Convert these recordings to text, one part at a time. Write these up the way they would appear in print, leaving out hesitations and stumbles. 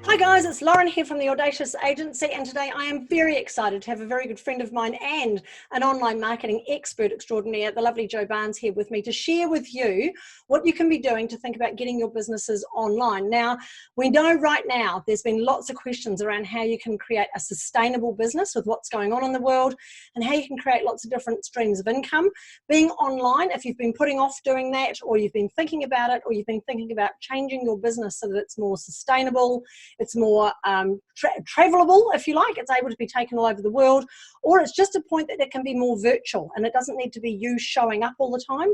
Hi guys, it's Lauren here from the Audacious Agency, and today I am very excited to have a very good friend of mine and an online marketing expert extraordinaire, the lovely Jo Barnes, here with me to share with you what you can be doing to think about getting your businesses online. Now, we know right now there's been lots of questions around how you can create a sustainable business with what's going on in the world and how you can create lots of different streams of income. Being online, if you've been putting off doing that, or you've been thinking about it, or you've been thinking about changing your business so that it's more sustainable, it's more travelable, if you like, it's able to be taken all over the world, or it's just a point that it can be more virtual and it doesn't need to be you showing up all the time.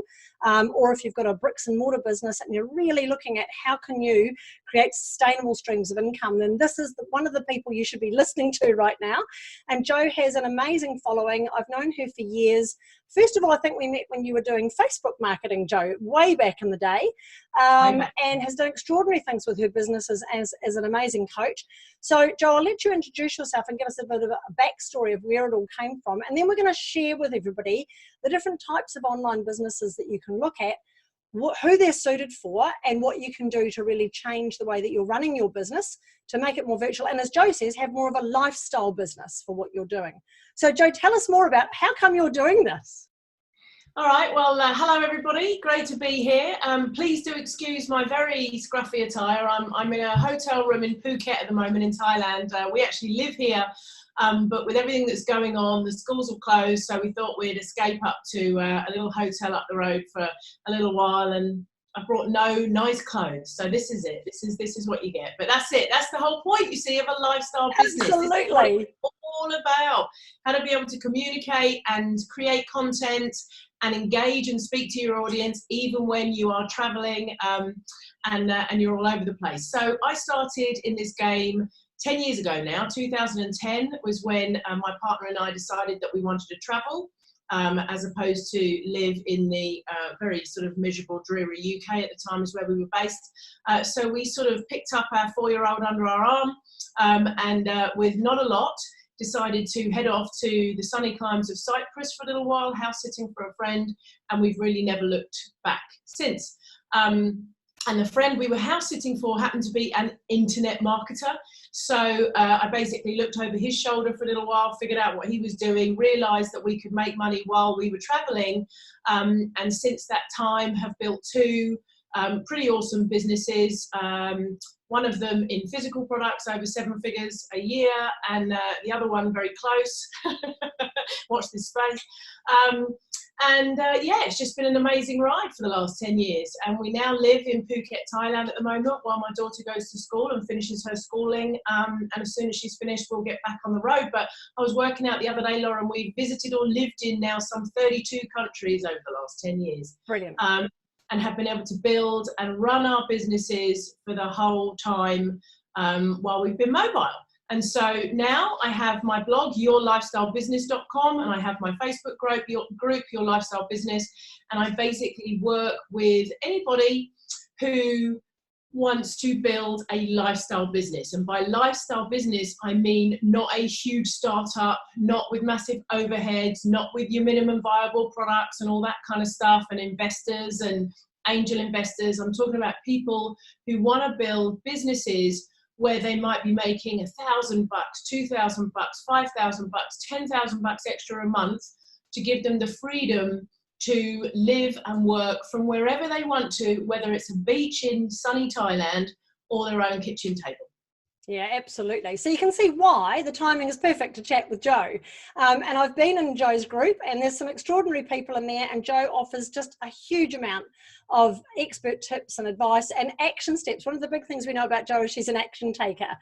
Or if you've got a bricks and mortar business and you're really looking at how can you create sustainable streams of income, then this is one of the people you should be listening to right now. And Jo has an amazing following. I've known her for years. First of all, I think we met when you were doing Facebook marketing, Jo, way back in the day, and has done extraordinary things with her businesses as an amazing coach. So, Jo, I'll let you introduce yourself and give us a bit of a backstory of where it all came from. And then we're going to share with everybody the different types of online businesses that you can look at, who they're suited for, and what you can do to really change the way that you're running your business to make it more virtual. And as Jo says, have more of a lifestyle business for what you're doing. So Jo, tell us more about how come you're doing this. All right, well, hello everybody, great to be here. Please do excuse my very scruffy attire. I'm in a hotel room in Phuket at the moment in Thailand. We actually live here, but with everything that's going on, the schools have closed, so we thought we'd escape up to a little hotel up the road for a little while, and I brought no nice clothes, so this is it. This is what you get. But that's it. That's the whole point, you see, of a lifestyle business. Absolutely. This is what it's all about. How to be able to communicate and create content and engage and speak to your audience even when you are traveling and you're all over the place. So I started in this game 10 years ago now. 2010 was when my partner and I decided that we wanted to travel. As opposed to live in the very sort of miserable, dreary UK at the time is where we were based. So we sort of picked up our 4-year-old under our arm and with not a lot, decided to head off to the sunny climes of Cyprus for a little while, house sitting for a friend, and we've really never looked back since. And the friend we were house sitting for happened to be an internet marketer. So I basically looked over his shoulder for a little while, figured out what he was doing, realized that we could make money while we were traveling. And since that time have built two pretty awesome businesses. One of them in physical products, over 7 figures a year, and the other one very close. Watch this space. Yeah, it's just been an amazing ride for the last 10 years. And we now live in Phuket, Thailand at the moment while my daughter goes to school and finishes her schooling. And as soon as she's finished, we'll get back on the road. But I was working out the other day, Lauren, we've visited or lived in now some 32 countries over the last 10 years. Brilliant. And have been able to build and run our businesses for the whole time while we've been mobile. And so now I have my blog, yourlifestylebusiness.com, and I have my Facebook group, Your Lifestyle Business, and I basically work with anybody who wants to build a lifestyle business. And by lifestyle business, I mean not a huge startup, not with massive overheads, not with your minimum viable products and all that kind of stuff, and investors and angel investors. I'm talking about people who want to build businesses where they might be making $1,000, $2,000, $5,000, $10,000 extra a month to give them the freedom to live and work from wherever they want to, whether it's a beach in sunny Thailand or their own kitchen table. Yeah, absolutely. So you can see why the timing is perfect to chat with Jo. And I've been in Jo's group, and there's some extraordinary people in there, and Jo offers just a huge amount of expert tips and advice and action steps. One of the big things we know about Jo is she's an action taker.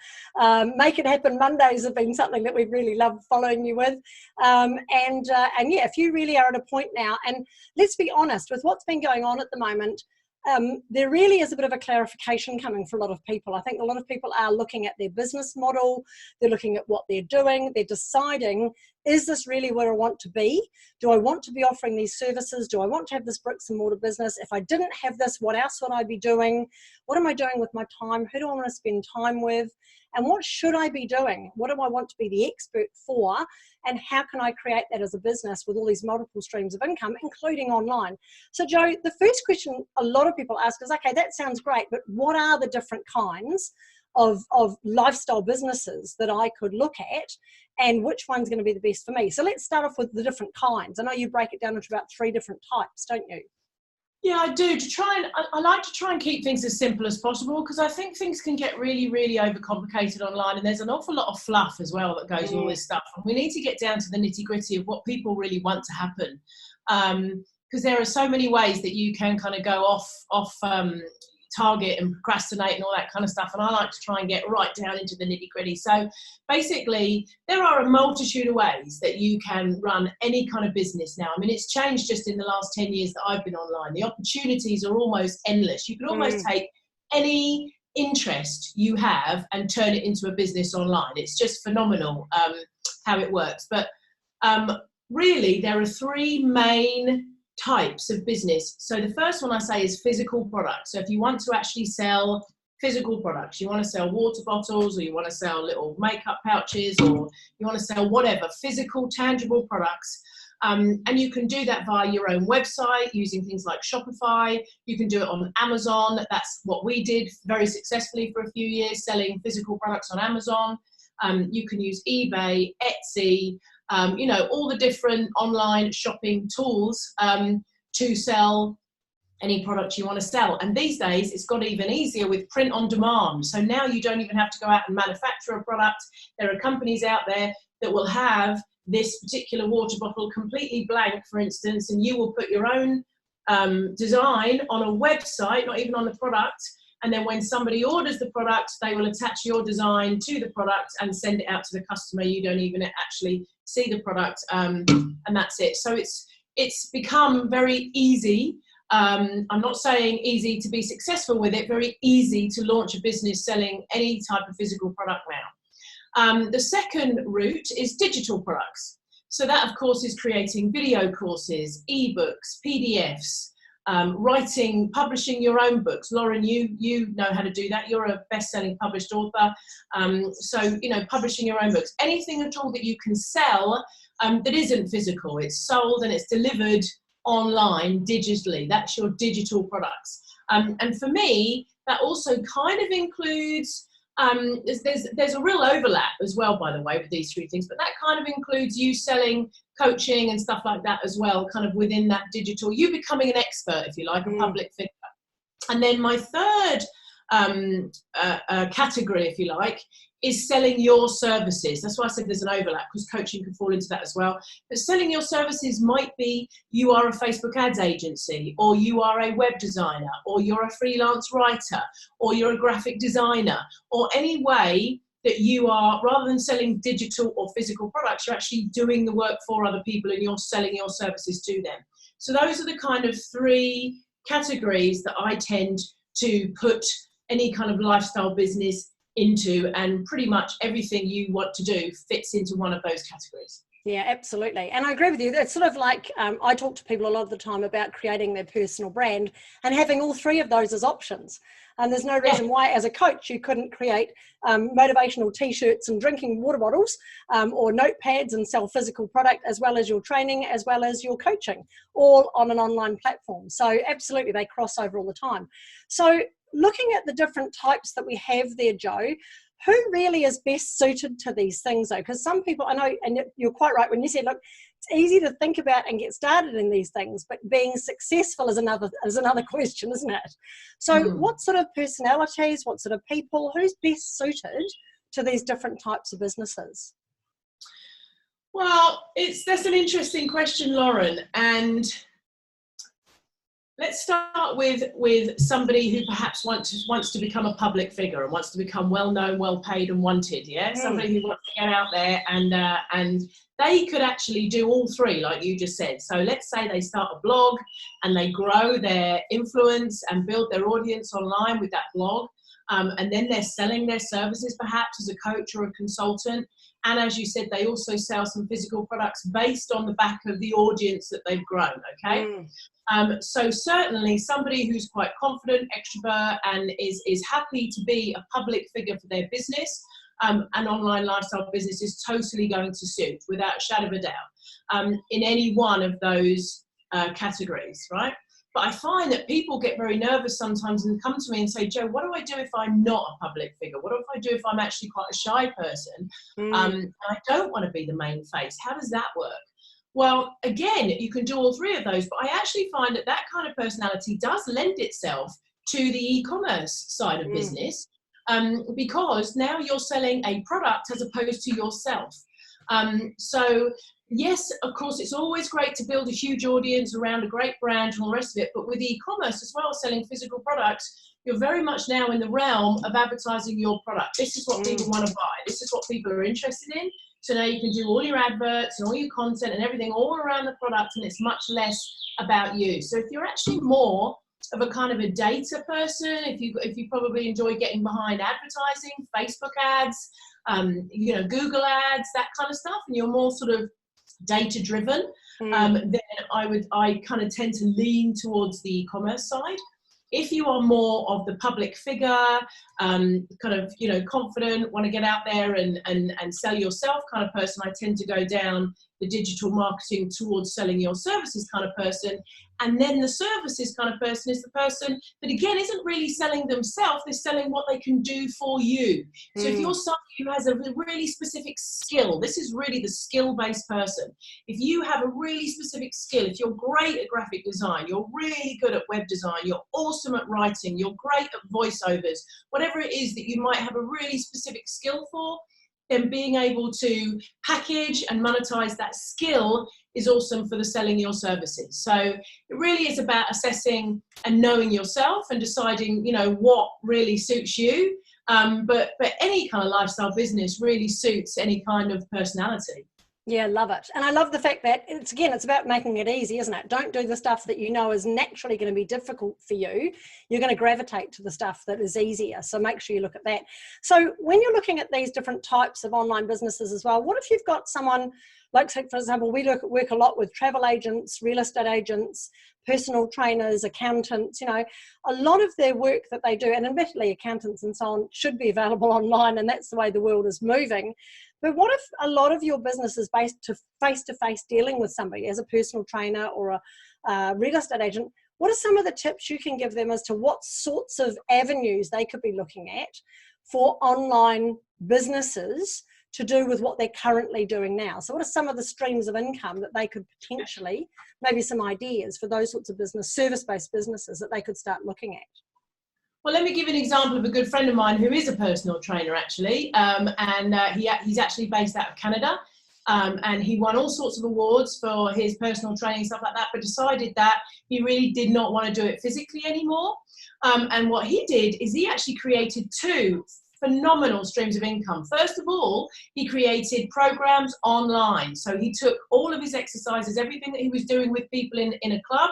Make It Happen Mondays have been something that we've really loved following you with. And yeah, if you really are at a point now, and let's be honest, with what's been going on at the moment, there really is a bit of a clarification coming for a lot of people. I think a lot of people are looking at their business model, they're looking at what they're doing, they're deciding, is this really where I want to be? Do I want to be offering these services? Do I want to have this bricks and mortar business? If I didn't have this, what else would I be doing? What am I doing with my time? Who do I want to spend time with? And what should I be doing? What do I want to be the expert for? And how can I create that as a business with all these multiple streams of income, including online? So Jo, the first question a lot of people ask is, okay, that sounds great, but what are the different kinds of lifestyle businesses that I could look at, and which one's going to be the best for me. So let's start off with the different kinds. I know you break it down into about 3 different types, don't you? Yeah, I do. I like to try and keep things as simple as possible, because I think things can get really, really overcomplicated online, and there's an awful lot of fluff as well that goes with all this stuff. And we need to get down to the nitty gritty of what people really want to happen, because there are so many ways that you can kind of go off target and procrastinate and all that kind of stuff. And I like to try and get right down into the nitty gritty. So basically, there are a multitude of ways that you can run any kind of business now. I mean, it's changed just in the last 10 years that I've been online. The opportunities are almost endless. You can almost take any interest you have and turn it into a business online. It's just phenomenal how it works. But really, there are 3 main types of business. So the first one I say is physical products. So if you want to actually sell physical products, you want to sell water bottles, or you want to sell little makeup pouches, or you want to sell whatever, physical, tangible products. And you can do that via your own website using things like Shopify. You can do it on Amazon. That's what we did very successfully for a few years, selling physical products on Amazon. You can use eBay, Etsy, all the different online shopping tools to sell any product you want to sell. And these days, it's got even easier with print on demand. So now you don't even have to go out and manufacture a product. There are companies out there that will have this particular water bottle completely blank, for instance, and you will put your own design on a website, not even on the product. And then when somebody orders the product, they will attach your design to the product and send it out to the customer. You don't even actually see the product, and that's it. So it's become very easy. I'm not saying easy to be successful with it, very easy to launch a business selling any type of physical product now. The second route is digital products. So that, of course, is creating video courses, ebooks, PDFs, writing, publishing your own books. Lauren, you know how to do that. You're a best-selling published author. So, publishing your own books. Anything at all that you can sell that isn't physical. It's sold and it's delivered online digitally. That's your digital products. And for me, that also kind of includes, there's a real overlap as well, by the way, with these 3 things, but that kind of includes you selling coaching and stuff like that as well, kind of within that digital, you becoming an expert, if you like, a public figure. And then my third category, if you like, is selling your services. That's why I said there's an overlap, because coaching can fall into that as well. But selling your services might be you are a Facebook ads agency, or you are a web designer, or you're a freelance writer, or you're a graphic designer, or any way that you are, rather than selling digital or physical products, you're actually doing the work for other people and you're selling your services to them. So those are the kind of 3 categories that I tend to put any kind of lifestyle business into, and pretty much everything you want to do fits into one of those categories. Yeah, absolutely. And I agree with you. It's sort of like, I talk to people a lot of the time about creating their personal brand and having all 3 of those as options. And there's no reason why, as a coach, you couldn't create motivational t-shirts and drinking water bottles, or notepads, and sell physical product, as well as your training, as well as your coaching, all on an online platform. So absolutely, they cross over all the time. So looking at the different types that we have there, Joe, who really is best suited to these things, though? Because some people, I know, and you're quite right when you said, look, it's easy to think about and get started in these things, but being successful is another question, isn't it? So what sort of personalities, what sort of people, who's best suited to these different types of businesses? Well, that's an interesting question, Lauren. And let's start with somebody who perhaps wants to become a public figure and wants to become well-known, well-paid and wanted, yeah? Somebody who wants to get out there and they could actually do all 3, like you just said. So let's say they start a blog and they grow their influence and build their audience online with that blog. And then they're selling their services perhaps as a coach or a consultant. And as you said, they also sell some physical products based on the back of the audience that they've grown, okay? So certainly somebody who's quite confident, extrovert, and is happy to be a public figure for their business, an online lifestyle business is totally going to suit, without a shadow of a doubt, in any one of those categories, right? But I find that people get very nervous sometimes and come to me and say, Jo, what do I do if I'm not a public figure? What do I do if I'm actually quite a shy person? I don't want to be the main face. How does that work? Well, again, you can do all three of those, but I actually find that that kind of personality does lend itself to the e-commerce side of business, because now you're selling a product as opposed to yourself. So yes, of course, it's always great to build a huge audience around a great brand and all the rest of it. But with e-commerce as well, selling physical products, you're very much now in the realm of advertising your product. This is what people want to buy. This is what people are interested in. So now you can do all your adverts and all your content and everything all around the product, and it's much less about you. So if you're actually more of a kind of a data person, if you probably enjoy getting behind advertising, Facebook ads, Google ads, that kind of stuff, and you're more sort of data driven, then I kind of tend to lean towards the e-commerce side. If you are more of the public figure, kind of, confident, want to get out there and sell yourself kind of person, I tend to go down the digital marketing towards selling your services kind of person. And then the services kind of person is the person that, again, isn't really selling themselves, they're selling what they can do for you. So if you're somebody who has a really specific skill, this is really the skill-based person. If you have a really specific skill, if you're great at graphic design, you're really good at web design, you're awesome at writing, you're great at voiceovers, whatever it is that you might have a really specific skill for, then being able to package and monetize that skill is awesome for the selling your services. So it really is about assessing and knowing yourself and deciding, what really suits you. But any kind of lifestyle business really suits any kind of personality. Yeah, love it. And I love the fact that it's about making it easy, isn't it? Don't do the stuff that you know is naturally going to be difficult for you. You're going to gravitate to the stuff that is easier. So make sure you look at that. So when you're looking at these different types of online businesses as well, what if you've got someone like, say, for example, we work a lot with travel agents, real estate agents, personal trainers, accountants, a lot of their work that they do, and admittedly accountants and so on should be available online, and that's the way the world is moving. But what if a lot of your business is based to face-to-face dealing with somebody as a personal trainer or a real estate agent? What are some of the tips you can give them as to what sorts of avenues they could be looking at for online businesses to do with what they're currently doing now? So what are some of the streams of income that they could potentially, maybe some ideas for those sorts of business, service-based businesses that they could start looking at? Well, let me give you an example of a good friend of mine who is a personal trainer, actually, he's actually based out of Canada, and he won all sorts of awards for his personal training, stuff like that, but decided that he really did not want to do it physically anymore. And what he did is he actually created two phenomenal streams of income. First of all, he created programs online. So he took all of his exercises, everything that he was doing with people in a club,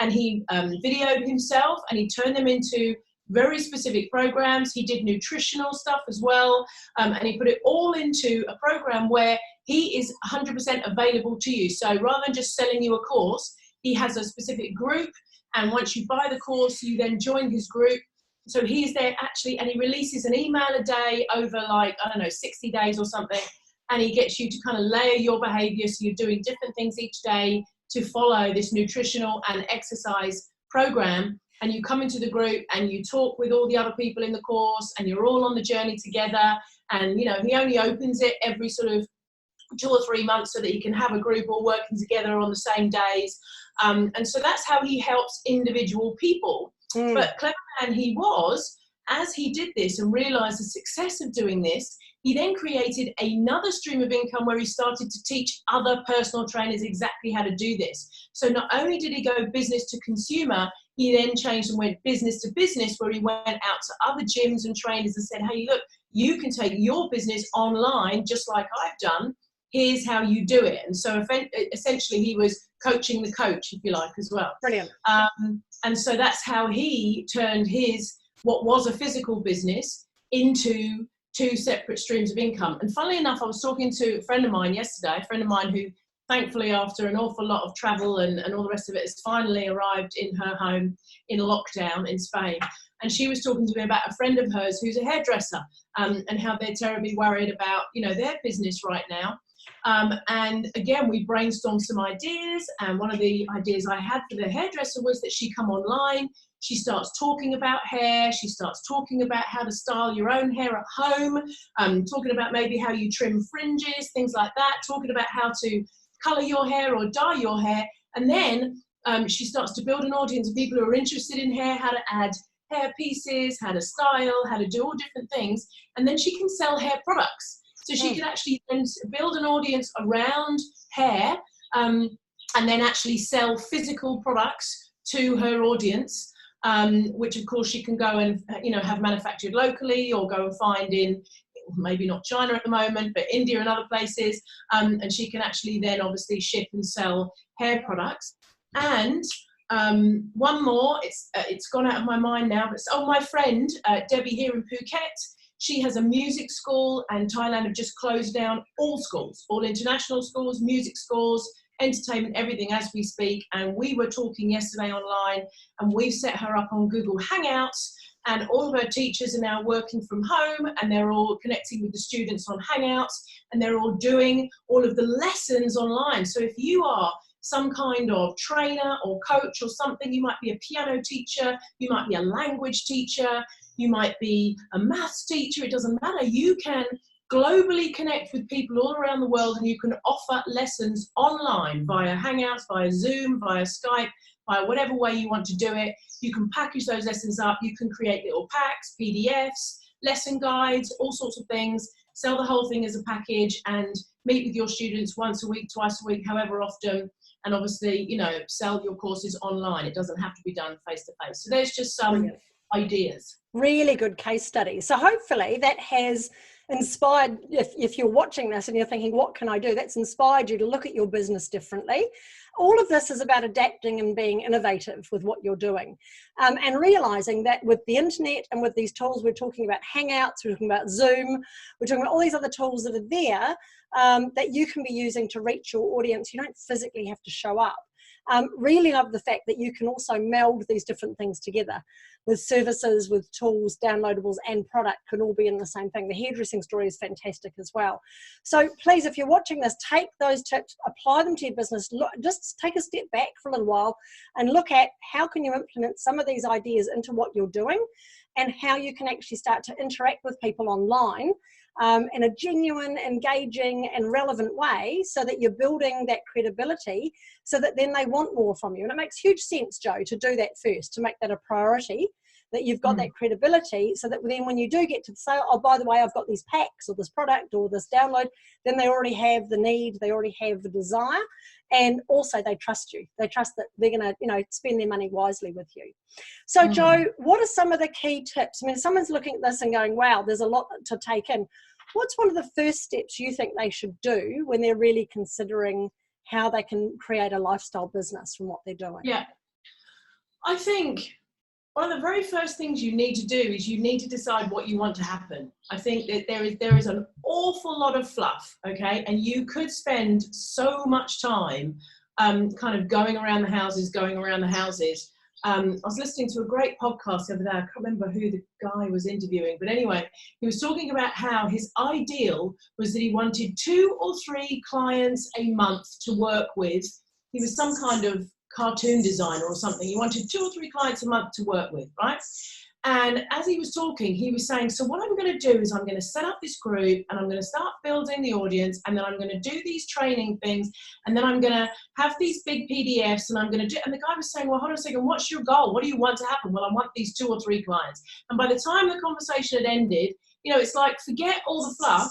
and he videoed himself and he turned them into very specific programs. He did nutritional stuff as well, and he put it all into a program where he is 100% available to you. So rather than just selling you a course, he has a specific group, and once you buy the course, you then join his group. So he's there actually, and he releases an email a day over 60 days or something, and he gets you to kind of layer your behavior. So you're doing different things each day to follow this nutritional and exercise program. And you come into the group and you talk with all the other people in the course, and you're all on the journey together. And, he only opens it every sort of 2 or 3 months so that he can have a group all working together on the same days. And so that's how he helps individual people. But clever man he was, as he did this and realized the success of doing this, he then created another stream of income where he started to teach other personal trainers exactly how to do this. So not only did he go business to consumer, he then changed and went business to business, where he went out to other gyms and trainers and said, hey, look, you can take your business online just like I've done. Here's how you do it. And so essentially he was coaching the coach, if you like, as well. Brilliant. And so that's how he turned his, what was a physical business, into 2 separate streams of income. And funnily enough, I was talking to a friend of mine yesterday, who thankfully, after an awful lot of travel and all the rest of it, has finally arrived in her home in lockdown in Spain. And she was talking to me about a friend of hers who's a hairdresser, and how they're terribly worried about, their business right now. And again, we brainstormed some ideas, and one of the ideas I had for the hairdresser was that she come online, she starts talking about hair, she starts talking about how to style your own hair at home, talking about maybe how you trim fringes, things like that, talking about how to colour your hair or dye your hair, and then she starts to build an audience of people who are interested in hair, how to add hair pieces, how to style, how to do all different things, and then she can sell hair products. So she can actually then build an audience around hair, and then actually sell physical products to her audience, which of course she can go and have manufactured locally, or go and find in, maybe not China at the moment, but India and other places, and she can actually then obviously ship and sell hair products. And one more, it's gone out of my mind now, but my friend Debbie here in Phuket, she has a music school, and Thailand have just closed down all schools, all international schools, music schools, entertainment, everything as we speak. And we were talking yesterday online, and we've set her up on Google Hangouts, and all of her teachers are now working from home, and they're all connecting with the students on Hangouts, and they're all doing all of the lessons online. So if you are some kind of trainer or coach or something, you might be a piano teacher, you might be a language teacher, you might be a maths teacher, it doesn't matter. You can globally connect with people all around the world, and you can offer lessons online via Hangouts, via Zoom, via Skype, via whatever way you want to do it. You can package those lessons up, you can create little packs, PDFs, lesson guides, all sorts of things, sell the whole thing as a package, and meet with your students once a week, twice a week, however often, and obviously, sell your courses online. It doesn't have to be done face to face. So there's just some ideas. Really good case study. So hopefully that has inspired, if you're watching this and you're thinking, what can I do? That's inspired you to look at your business differently. All of this is about adapting and being innovative with what you're doing, and realizing that with the internet and with these tools, we're talking about Hangouts, we're talking about Zoom, we're talking about all these other tools that are there, that you can be using to reach your audience. You don't physically have to show up. Really love the fact that you can also meld these different things together with services, with tools, downloadables, and product can all be in the same thing. The hairdressing story is fantastic as well. So please, if you're watching this, take those tips, apply them to your business. Look, just take a step back for a little while and look at how can you implement some of these ideas into what you're doing, and how you can actually start to interact with people online in a genuine, engaging, and relevant way, so that you're building that credibility, so that then they want more from you. And it makes huge sense, Joe, to do that first, to make that a priority, that you've got that credibility, so that then when you do get to say, oh, by the way, I've got these packs or this product or this download, then they already have the need, they already have the desire, and also they trust you. They trust that they're going to, spend their money wisely with you. So Joe, what are some of the key tips? I mean, if someone's looking at this and going, wow, there's a lot to take in. What's one of the first steps you think they should do when they're really considering how they can create a lifestyle business from what they're doing? Yeah, I think one of the very first things you need to do is you need to decide what you want to happen. I think that there is an awful lot of fluff, okay? And you could spend so much time kind of going around the houses. I was listening to a great podcast the other day. I can't remember who the guy was interviewing, but anyway, he was talking about how his ideal was that he wanted 2 or 3 clients a month to work with. He was some kind of cartoon designer or something. He wanted 2 or 3 clients a month to work with, right? And as he was talking, he was saying, so what I'm going to do is I'm going to set up this group, and I'm going to start building the audience, and then I'm going to do these training things, and then I'm going to have these big PDFs, and I'm going to do, and the guy was saying, well, hold on a second, what's your goal? What do you want to happen? Well, I want these 2 or 3 clients. And by the time the conversation had ended, it's like, forget all the fluff,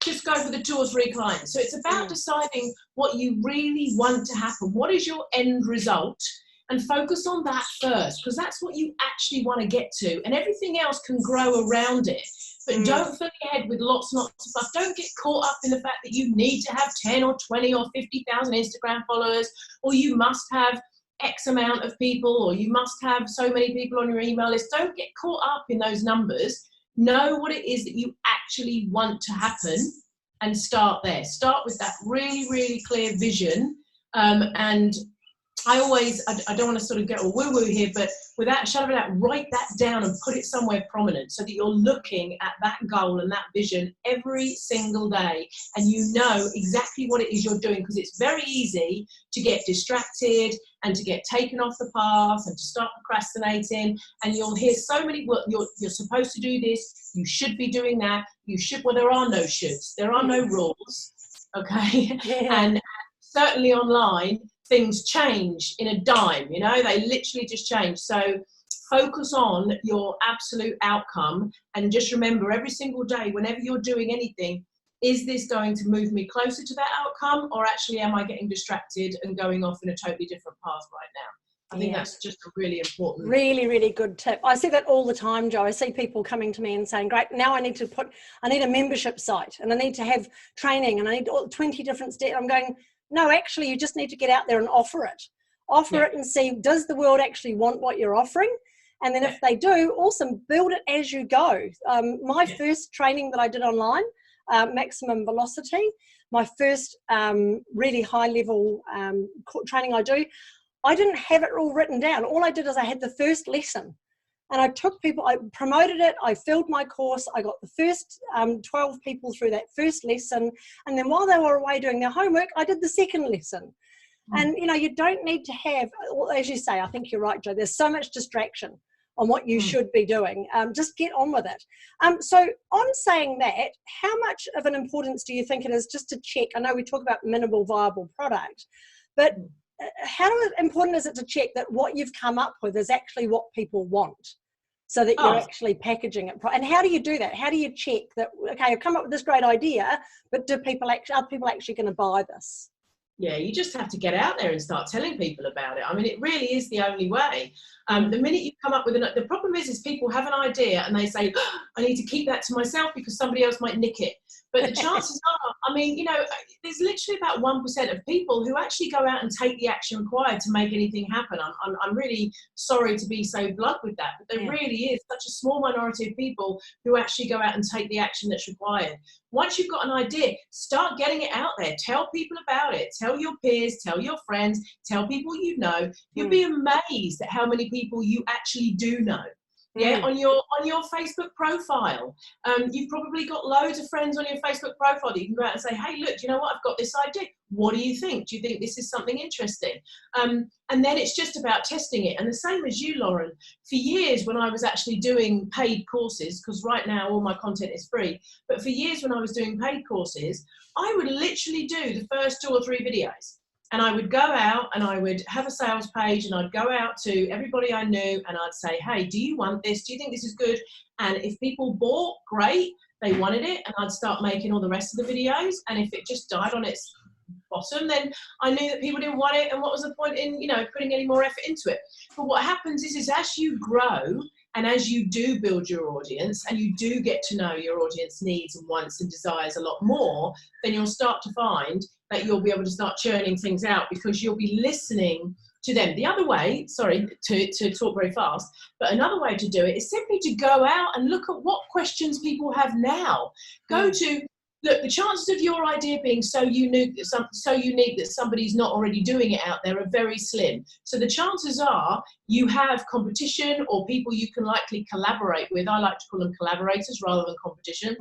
just go for the 2 or 3 clients. So it's about deciding what you really want to happen. What is your end result? And focus on that first, because that's what you actually want to get to, and everything else can grow around it. But don't fill your head with lots and lots of stuff. Don't get caught up in the fact that you need to have 10 or 20 or 50,000 Instagram followers, or you must have X amount of people, or you must have so many people on your email list. Don't get caught up in those numbers. Know what it is that you actually want to happen, and start there. Start with that really, really clear vision. And I always, I don't want to sort of get all woo-woo here, but without a shadow of a doubt, write that down and put it somewhere prominent so that you're looking at that goal and that vision every single day, and you know exactly what it is you're doing, because it's very easy to get distracted and to get taken off the path and to start procrastinating. And you'll hear so many, well, you're supposed to do this, you should be doing that, you should, well, there are no shoulds, there are no rules, okay? Yeah. And certainly online, things change in a dime, you know, they literally just change. So focus on your absolute outcome, and just remember every single day, whenever you're doing anything, is this going to move me closer to that outcome, or actually am I getting distracted and going off in a totally different path right now? I think that's just a really important. Really, really good tip. I see that all the time, Jo. I see people coming to me and saying, great, now I need a membership site, and I need to have training, and I need 20 different steps. I'm going, no, actually, you just need to get out there and offer it. Offer it and see, does the world actually want what you're offering? And then if they do, awesome, build it as you go. My first training that I did online, Maximum Velocity, my first really high level training I didn't have it all written down. All I did is I had the first lesson, and I took people, I promoted it, I filled my course, I got the first 12 people through that first lesson, and then while they were away doing their homework, I did the second lesson. And, you know, you don't need to have, as you say, I think you're right, Jo, there's so much distraction on what you should be doing. Just get on with it. So on saying that, how much of an importance do you think it is just to check? I know we talk about minimal viable product, but how important is it to check that what you've come up with is actually what people want, so that you're actually packaging it? And how do you do that? How do you check that, okay, I've come up with this great idea, but are people actually going to buy this? Yeah, you just have to get out there and start telling people about it. I mean, it really is the only way. The minute you come up with the problem is people have an idea and they say, oh, I need to keep that to myself because somebody else might nick it. But the chances are, I mean, you know, there's literally about 1% of people who actually go out and take the action required to make anything happen. I'm really sorry to be so blunt with that, but there really is such a small minority of people who actually go out and take the action that's required. Once you've got an idea, start getting it out there. Tell people about it. Tell your peers, tell your friends, tell people you know. You'll be amazed at how many people you actually do know. Yeah, on your Facebook profile. You've probably got loads of friends on your Facebook profile that you can go out and say, hey, look, you know what? I've got this idea. What do you think? Do you think this is something interesting? And then it's just about testing it. And the same as you, Lauren, for years when I was actually doing paid courses, because right now all my content is free, but for years when I was doing paid courses, I would literally do the first 2 or 3 videos. And I would go out and I would have a sales page, and I'd go out to everybody I knew and I'd say, hey, do you want this? Do you think this is good? And if people bought, great, they wanted it, and I'd start making all the rest of the videos. And if it just died on its bottom, then I knew that people didn't want it, and what was the point in, you know, putting any more effort into it? But what happens is as you grow and as you do build your audience and you do get to know your audience needs and wants and desires a lot more, then you'll start to find that you'll be able to start churning things out because you'll be listening to them. The other way, sorry to talk very fast, but another way to do it is simply to go out and look at what questions people have now. Look, the chances of your idea being so unique that somebody's not already doing it out there are very slim. So the chances are you have competition or people you can likely collaborate with. I like to call them collaborators rather than competition.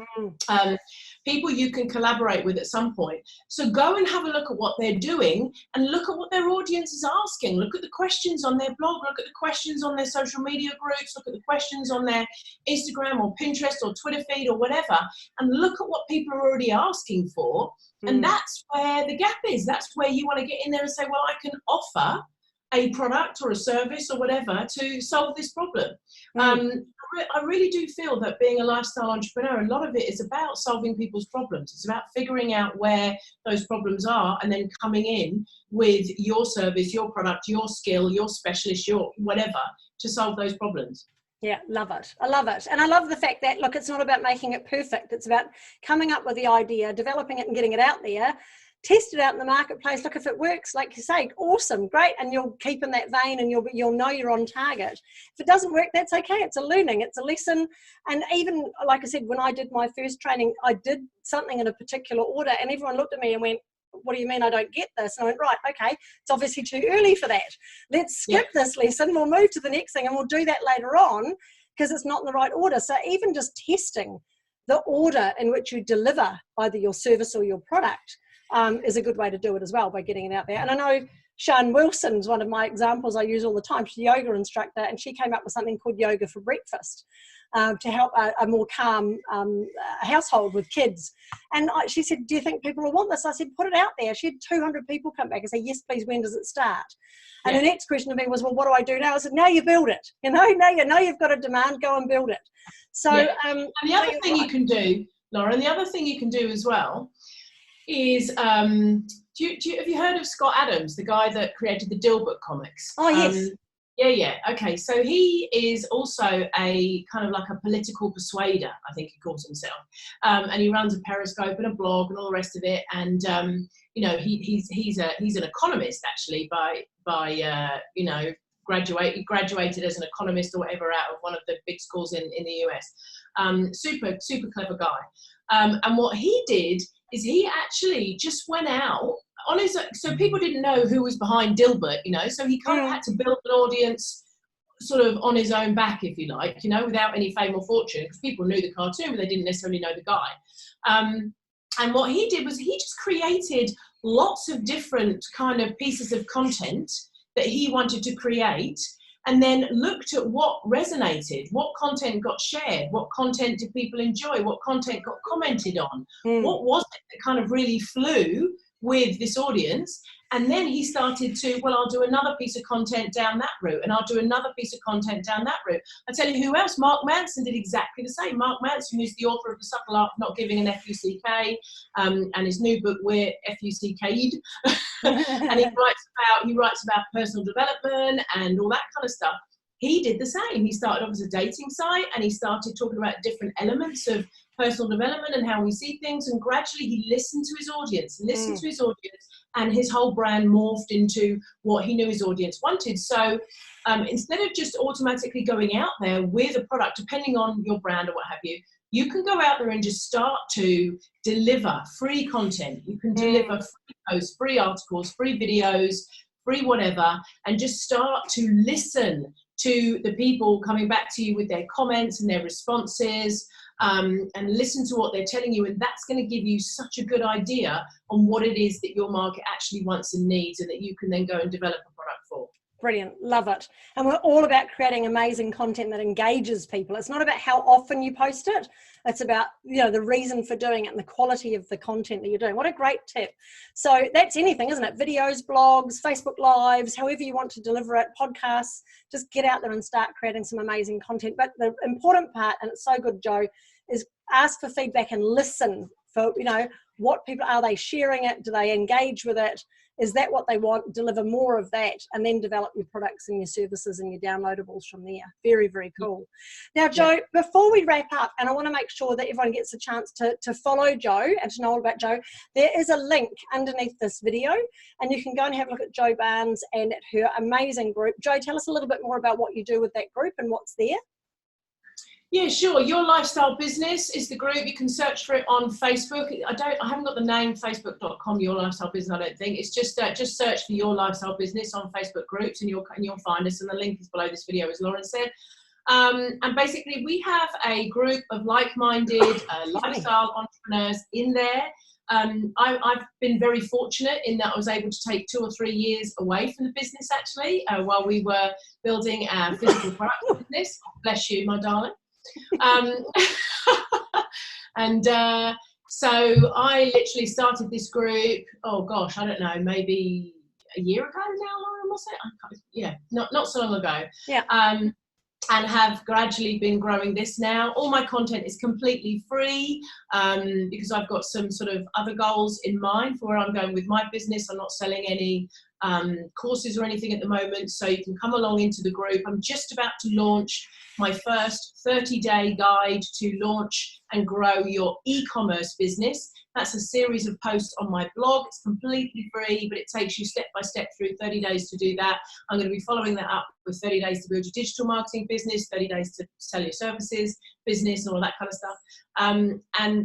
People you can collaborate with at some point. So go and have a look at what they're doing and look at what their audience is asking. Look at the questions on their blog, look at the questions on their social media groups, look at the questions on their Instagram or Pinterest or Twitter feed or whatever, and look at what people are already asking for. And that's where the gap is. That's where you want to get in there and say, well, I can offer a product or a service or whatever to solve this problem. I really do feel that being a lifestyle entrepreneur, a lot of it is about solving people's problems. It's about figuring out where those problems are and then coming in with your service, your product, your skill, your specialist, your whatever to solve those problems. Yeah, love it. I love it. And I love the fact that, look, it's not about making it perfect. It's about coming up with the idea, developing it and getting it out there. test it out in the marketplace. Look, if it works, like you say, awesome, great, and you'll keep in that vein, and you'll know you're on target. If it doesn't work, that's okay. It's a learning, it's a lesson. And even, like I said, when I did my first training, I did something in a particular order, and everyone looked at me and went, what do you mean I don't get this? And I went, right, okay, it's obviously too early for that. Let's skip this lesson, we'll move to the next thing, and we'll do that later on, because it's not in the right order. So even just testing the order in which you deliver either your service or your product is a good way to do it as well, by getting it out there. And I know Sian Wilson's one of my examples I use all the time. She's a yoga instructor, and she came up with something called Yoga for Breakfast to help a more calm household with kids. And she said, do you think people will want this? I said, put it out there. She had 200 people come back and say, yes, please, when does it start? And the next question to me was, well, what do I do now? I said, now you build it. Now you know you've got a demand, go and build it. So, and the other thing you can do, Laura, and the other thing you can do as well is, have you heard of Scott Adams, the guy that created the Dilbert comics? Oh, yes. Okay, so he is also a kind of like a political persuader, I think he calls himself, and he runs a Periscope and a blog and all the rest of it. And you know, he's an economist actually he graduated as an economist or whatever out of one of the big schools in the US. Super clever guy. And what he did is he actually just went out on his, so people didn't know who was behind Dilbert, you know, so he kind of had to build an audience sort of on his own back, if you like, you know, without any fame or fortune, because people knew the cartoon, but they didn't necessarily know the guy. And what he did was he just created lots of different kind of pieces of content that he wanted to create, and then looked at what resonated, what content got shared, what content did people enjoy, what content got commented on, what was it that kind of really flew with this audience. And then he started to, well, I'll do another piece of content down that route, and I'll do another piece of content down that route. I tell you who else, Mark Manson did exactly the same. Mark Manson, who's the author of The Subtle Art of Not Giving an F-U-C-K, and his new book, We're F-U-C-K'd. And he writes about personal development and all that kind of stuff. He did the same. He started off as a dating site, and he started talking about different elements of personal development and how we see things, and gradually he listened to his audience, and his whole brand morphed into what he knew his audience wanted. So instead of just automatically going out there with a product, depending on your brand or what have you, you can go out there and just start to deliver free content. You can deliver free posts, free articles, free videos, free whatever, and just start to listen to the people coming back to you with their comments and their responses, and listen to what they're telling you. And that's going to give you such a good idea on what it is that your market actually wants and needs, and that you can then go and develop a product for. Brilliant. Love it. And we're all about creating amazing content that engages people. It's not about how often you post it. It's about, you know, the reason for doing it and the quality of the content that you're doing. What a great tip. So that's anything, isn't it? Videos, blogs, Facebook Lives, however you want to deliver it, podcasts, just get out there and start creating some amazing content. But the important part, and it's so good, Joe, is ask for feedback and listen for, you know, what people, are they sharing it? Do they engage with it? Is that what they want? Deliver more of that, and then develop your products and your services and your downloadables from there. Very, very cool. Now, Joe, before we wrap up, and I want to make sure that everyone gets a chance to follow Joe and to know all about Joe, there is a link underneath this video, and you can go and have a look at Joe Barnes and at her amazing group. Joe, tell us a little bit more about what you do with that group and what's there. Yeah, sure. Your Lifestyle Business is the group. You can search for it on Facebook. I haven't got the name facebook.com Your Lifestyle Business, I don't think. It's just search for Your Lifestyle Business on Facebook groups, and you'll find us. And the link is below this video, as Lauren said. And basically, we have a group of like-minded lifestyle entrepreneurs in there. I've been very fortunate in that I was able to take 2 or 3 years away from the business, actually, while we were building our physical product business. Bless you, my darling. So I literally started this group, oh gosh, I don't know, maybe a year ago now, Lauren, was it? Yeah, not so long ago. Yeah. And have gradually been growing this now. All my content is completely free, because I've got some sort of other goals in mind for where I'm going with my business. I'm not selling any courses or anything at the moment, so you can come along into the group. I'm just about to launch my first 30-day guide to launch and grow your e-commerce business. That's a series of posts on my blog. It's completely free, but it takes you step by step through 30 days to do that. I'm going to be following that up with 30 days to build your digital marketing business, 30 days to sell your services business, and all that kind of stuff.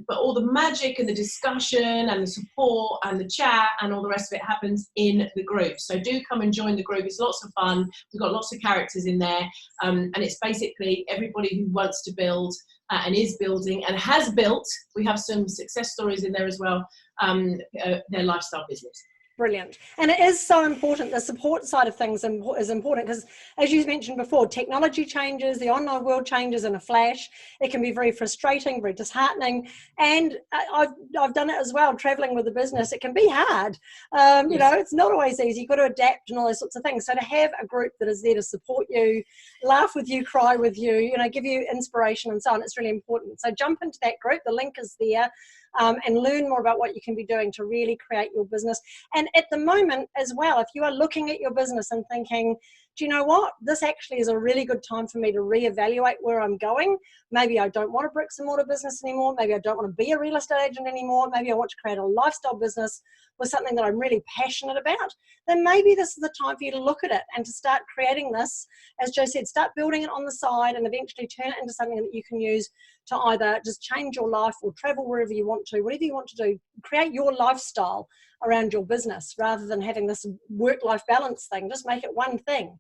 But all the magic and the discussion and the support and the chat and all the rest of it happens in the group. So do come and join the group. It's lots of fun. We've got lots of characters in there, and it's basically everybody who wants to build and is building and has built. We have some success stories in there as well, their lifestyle business. Brilliant. And it is so important. The support side of things is important because, as you mentioned before, technology changes, the online world changes in a flash. It can be very frustrating, very disheartening. And I've done it as well, traveling with a business. It can be hard. You know, it's not always easy. You've got to adapt and all those sorts of things. So to have a group that is there to support you, laugh with you, cry with you, you know, give you inspiration and so on, it's really important. So jump into that group. The link is there. And learn more about what you can be doing to really create your business. And at the moment as well, if you are looking at your business and thinking, do you know what? This actually is a really good time for me to reevaluate where I'm going. Maybe I don't want a bricks and mortar business anymore. Maybe I don't want to be a real estate agent anymore. Maybe I want to create a lifestyle business with something that I'm really passionate about. Then maybe this is the time for you to look at it and to start creating this. As Joe said, start building it on the side and eventually turn it into something that you can use to either just change your life or travel wherever you want to, whatever you want to do. Create your lifestyle around your business rather than having this work-life balance thing. Just make it one thing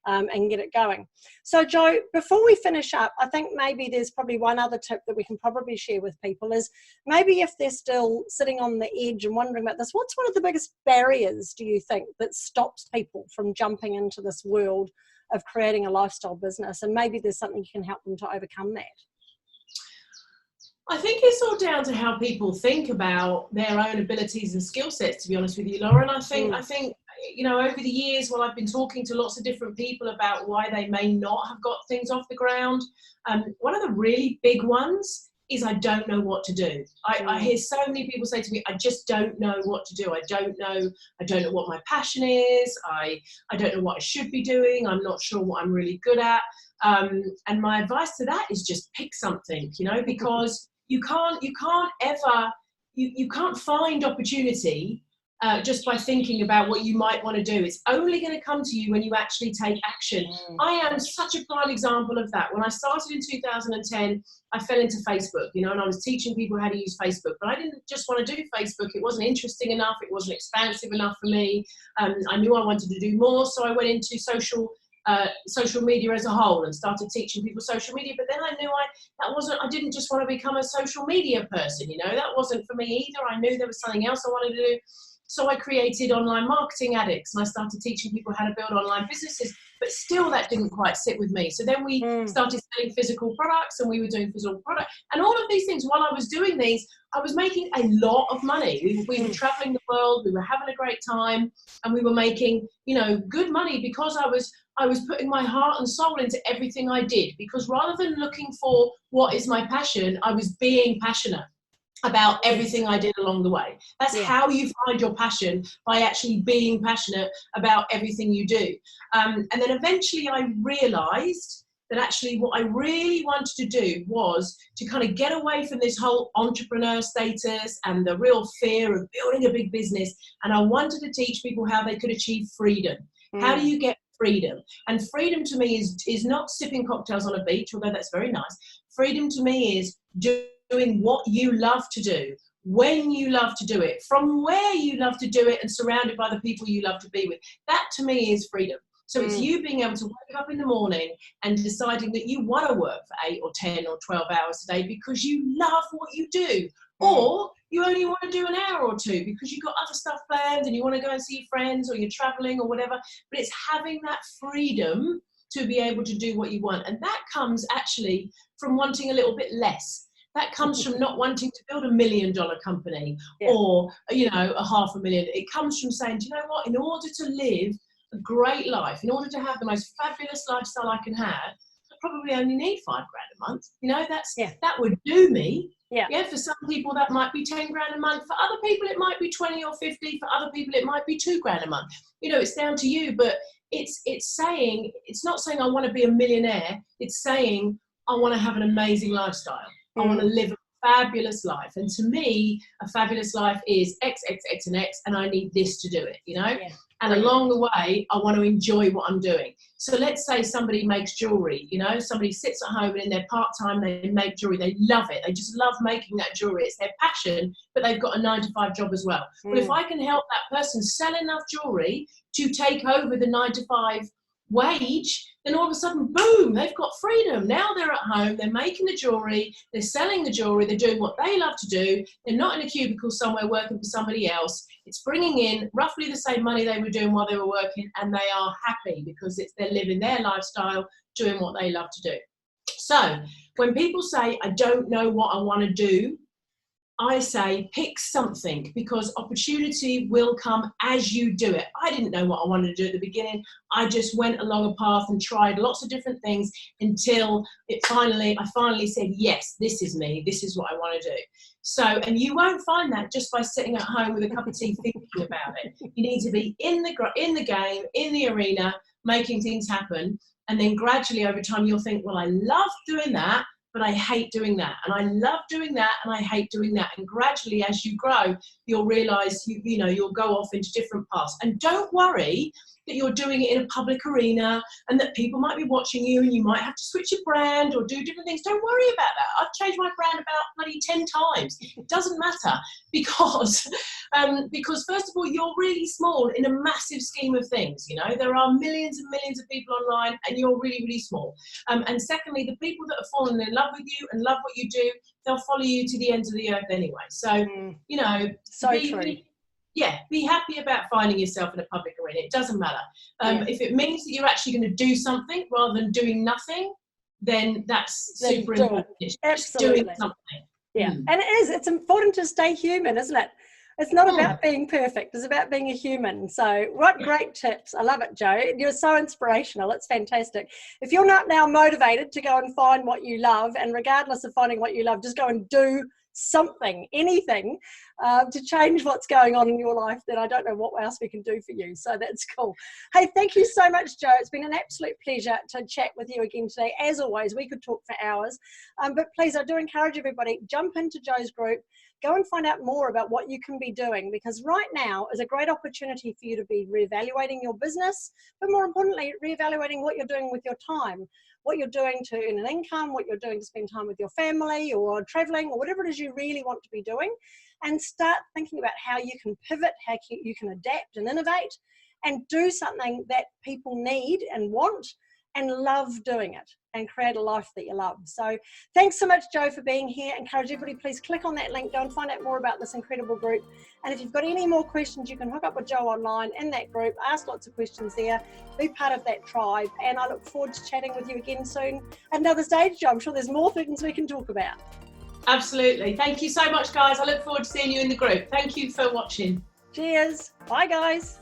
and get it going. So Joe, before we finish up, I think maybe there's probably one other tip that we can probably share with people is maybe if they're still sitting on the edge and wondering about this, what's one of the biggest barriers, do you think, that stops people from jumping into this world of creating a lifestyle business? And maybe there's something you can help them to overcome that. I think it's all down to how people think about their own abilities and skill sets, to be honest with you, Lauren. I think, you know, over the years, while I've been talking to lots of different people about why they may not have got things off the ground, one of the really big ones is I don't know what to do. I hear so many people say to me, I just don't know what to do. I don't know what my passion is. I don't know what I should be doing. I'm not sure what I'm really good at. And my advice to that is just pick something, you know, because you can't find opportunity just by thinking about what you might want to do. It's only going to come to you when you actually take action. I am such a prime example of that. When I started in 2010, I fell into Facebook, you know, and I was teaching people how to use Facebook, but I didn't just want to do Facebook. It wasn't interesting enough. It wasn't expansive enough for me. I knew I wanted to do more, so I went into social media as a whole and started teaching people social media. But then I knew I didn't just want to become a social media person, you know, that wasn't for me either. I knew there was something else I wanted to do. So I created Online Marketing Addicts and I started teaching people how to build online businesses, but still that didn't quite sit with me. So then we started selling physical products and we were doing physical products and all of these things. While I was doing these, I was making a lot of money. We were traveling the world, we were having a great time, and we were making, you know, good money because I was putting my heart and soul into everything I did, because rather than looking for what is my passion, I was being passionate about everything I did along the way. That's how you find your passion, by actually being passionate about everything you do. And then eventually I realized that actually what I really wanted to do was to kind of get away from this whole entrepreneur status and the real fear of building a big business. And I wanted to teach people how they could achieve freedom. How do you get freedom? And freedom to me is not sipping cocktails on a beach, although that's very nice. Freedom to me is doing what you love to do, when you love to do it, from where you love to do it, and surrounded by the people you love to be with. That to me is freedom. So it's you being able to wake up in the morning and deciding that you want to work for 8 or 10 or 12 hours a day because you love what you do. Or you only want to do an hour or two because you've got other stuff planned and you want to go and see your friends or you're traveling or whatever. But it's having that freedom to be able to do what you want. And that comes actually from wanting a little bit less. That comes from not wanting to build $1 million company or, you know, $500,000. It comes from saying, do you know what, in order to live a great life, in order to have the most fabulous lifestyle I can have, I probably only need $5,000 a month. You know, that would do me. For some people that might be 10 grand a month. For other people it might be 20 or 50. For other people it might be $2,000 a month. You know, it's down to you. But it's not saying I want to be a millionaire. It's saying I want to have an amazing lifestyle. I want to live a fabulous life. And to me, a fabulous life is X, X, X, and X, and I need this to do it, you know? Yeah. And along the way, I want to enjoy what I'm doing. So let's say somebody makes jewelry, you know, somebody sits at home and in their part-time, they make jewelry. They love it. They just love making that jewelry. It's their passion, but they've got a 9-to-5 job as well. Well, if I can help that person sell enough jewelry to take over the 9-to-5 wage, then all of a sudden, boom, they've got freedom. Now they're at home, they're making the jewelry, they're selling the jewelry, they're doing what they love to do. They're not in a cubicle somewhere working for somebody else. It's bringing in roughly the same money they were doing while they were working, and they are happy because they're living their lifestyle, doing what they love to do. So when people say, I don't know what I want to do, I say pick something, because opportunity will come as you do it. I didn't know what I wanted to do at the beginning. I just went along a path and tried lots of different things until I finally said, yes, this is me. This is what I want to do. So, and you won't find that just by sitting at home with a cup of tea thinking about it. You need to be in the game, in the arena, making things happen. And then gradually over time, you'll think, well, I love doing that, but I hate doing that. And I love doing that, and I hate doing that. And gradually, as you grow, you'll realize, you'll go off into different paths. And don't worry that you're doing it in a public arena and that people might be watching you and you might have to switch your brand or do different things. Don't worry about that. I've changed my brand about bloody 10 times. It doesn't matter because first of all, you're really small in a massive scheme of things. You know, there are millions and millions of people online and you're really, really small. And secondly, the people that have fallen in love with you and love what you do, they'll follow you to the ends of the earth anyway. So, True. Be happy about finding yourself in a public arena. It doesn't matter. If it means that you're actually going to do something rather than doing nothing, then that's super important. It's just doing something. Yeah, and it's important to stay human, isn't it? It's not about being perfect. It's about being a human. So what great tips. I love it, Jo. You're so inspirational. It's fantastic. If you're not now motivated to go and find what you love, and regardless of finding what you love, just go and do something, anything to change what's going on in your life, then I don't know what else we can do for you. So that's cool. Hey, thank you so much, Jo. It's been an absolute pleasure to chat with you again today. As always, we could talk for hours, but please, I do encourage everybody, jump into Jo's group, go and find out more about what you can be doing, because right now is a great opportunity for you to be reevaluating your business, but more importantly, reevaluating what you're doing with your time, what you're doing to earn an income, what you're doing to spend time with your family or traveling or whatever it is you really want to be doing, and start thinking about how you can pivot, how you can adapt and innovate and do something that people need and want and love doing it, and create a life that you love. So thanks so much, Jo, for being here. Encourage everybody, please click on that link, go and find out more about this incredible group. And if you've got any more questions, you can hook up with Jo online in that group, ask lots of questions there, be part of that tribe. And I look forward to chatting with you again soon at another stage, Jo. I'm sure there's more things we can talk about. Absolutely. Thank you so much, guys. I look forward to seeing you in the group. Thank you for watching. Cheers. Bye, guys.